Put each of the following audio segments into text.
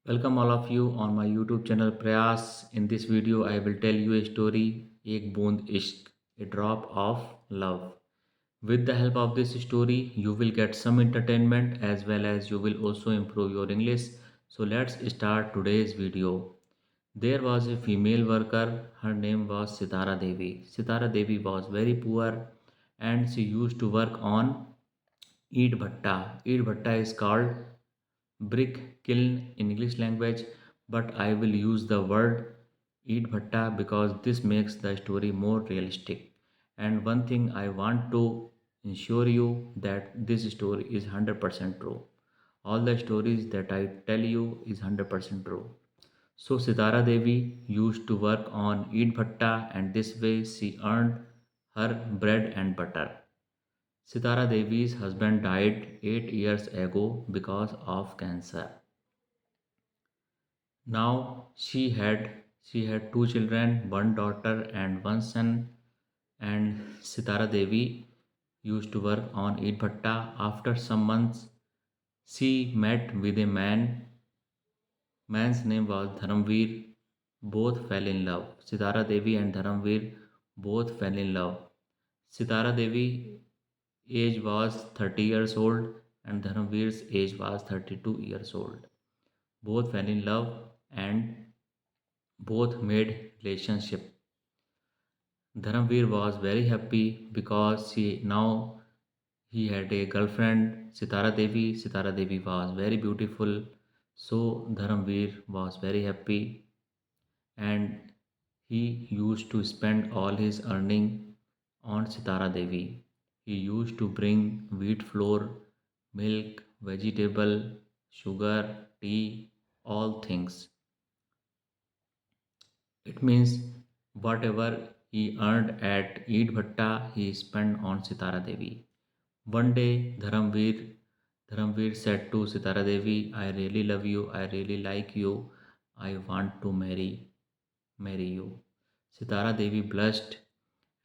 Welcome all of you on my YouTube channel Prayas. In this video, I will tell you a story, Ek Boond Ishq, a drop of love. With the help of this story, you will get some entertainment as well as you will also improve your English. So let's start today's video. There was a female worker, her name was Sitara Devi. Sitara Devi was very poor and she used to work on Eid Bhatta. Eid Bhatta is called brick kiln in English language, but I will use the word eat bhatta because this makes the story more realistic. And one thing I want to ensure you that this story is 100% true. All the stories that I tell you is 100% true. So Sitara Devi used to work on Eid Bhatta and this way she earned her bread and butter. Sitara Devi's husband died 8 years ago because of cancer. Now she had two children, one daughter and one son. And Sitara Devi used to work on Eid Bhatta. After some months, she met with a man. Man's name was Dharamveer. Both fell in love. Sitara Devi and Dharamveer both fell in love. Sitara Devi age was 30 years old and Dharamveer's age was 32 years old. Both fell in love and both made relationship. Dharamveer was very happy because now he had a girlfriend, Sitara Devi. Sitara Devi was very beautiful, so Dharamveer was very happy and he used to spend all his earning on Sitara Devi. He used to bring wheat flour, milk, vegetable, sugar, tea, all things. It means whatever he earned at Eid Bhatta, he spent on Sitara Devi. One day, Dharamveer said to Sitara Devi, I really love you, I really like you, I want to marry you. Sitara Devi blushed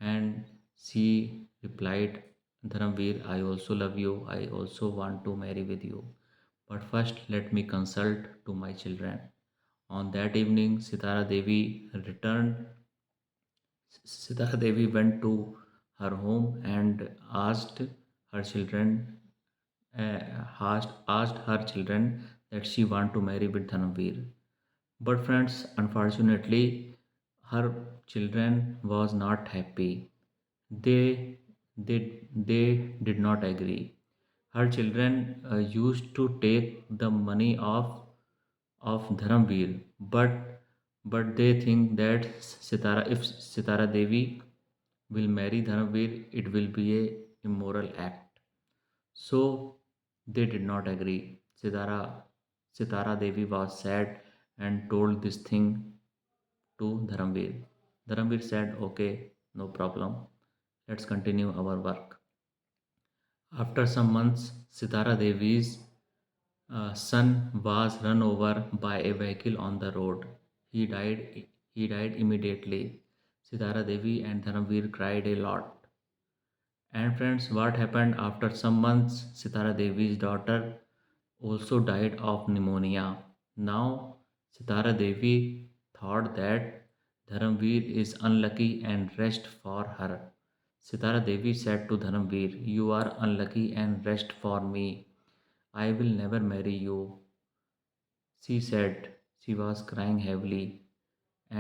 and she replied, Dharamveer, I also love you, I also want to marry with you. But first, let me consult to my children. On that evening, Sitara Devi went to her home and her children, asked her children that she want to marry with Dhanavir. But friends, unfortunately, her children was not happy. They did not agree. Her children used to take the money of Dharamveer, but they think that if Sitara Devi will marry Dharamveer, it will be a immoral act. So they did not agree. Sitara Devi was sad and told this thing to Dharamveer. Dharamveer said, "Okay, no problem. Let's continue our work." After some months, Sitara Devi's son was run over by a vehicle on the road. He died. He died immediately. Sitara Devi and Dharamveer cried a lot. And friends, what happened after some months? Sitara Devi's daughter also died of pneumonia. Now, Sitara Devi thought that Dharamveer is unlucky and rest for her. Sitara Devi said to Dharamveer, "You are unlucky and rest for me. I will never marry you." She said she was crying heavily,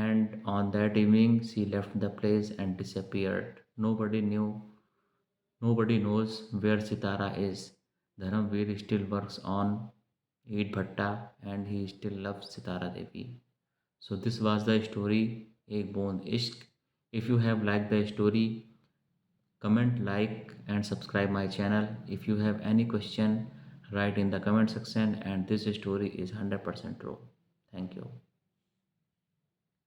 and on that evening she left the place and disappeared. Nobody knows where Sitara is. Dharamveer still works on Eid Bhatta and he still loves Sitara Devi. So this was the story Ek Boond Ishq. If you have liked the story, comment, like and subscribe my channel. If you have any question, write in the comment section and this story is 100% true. Thank you.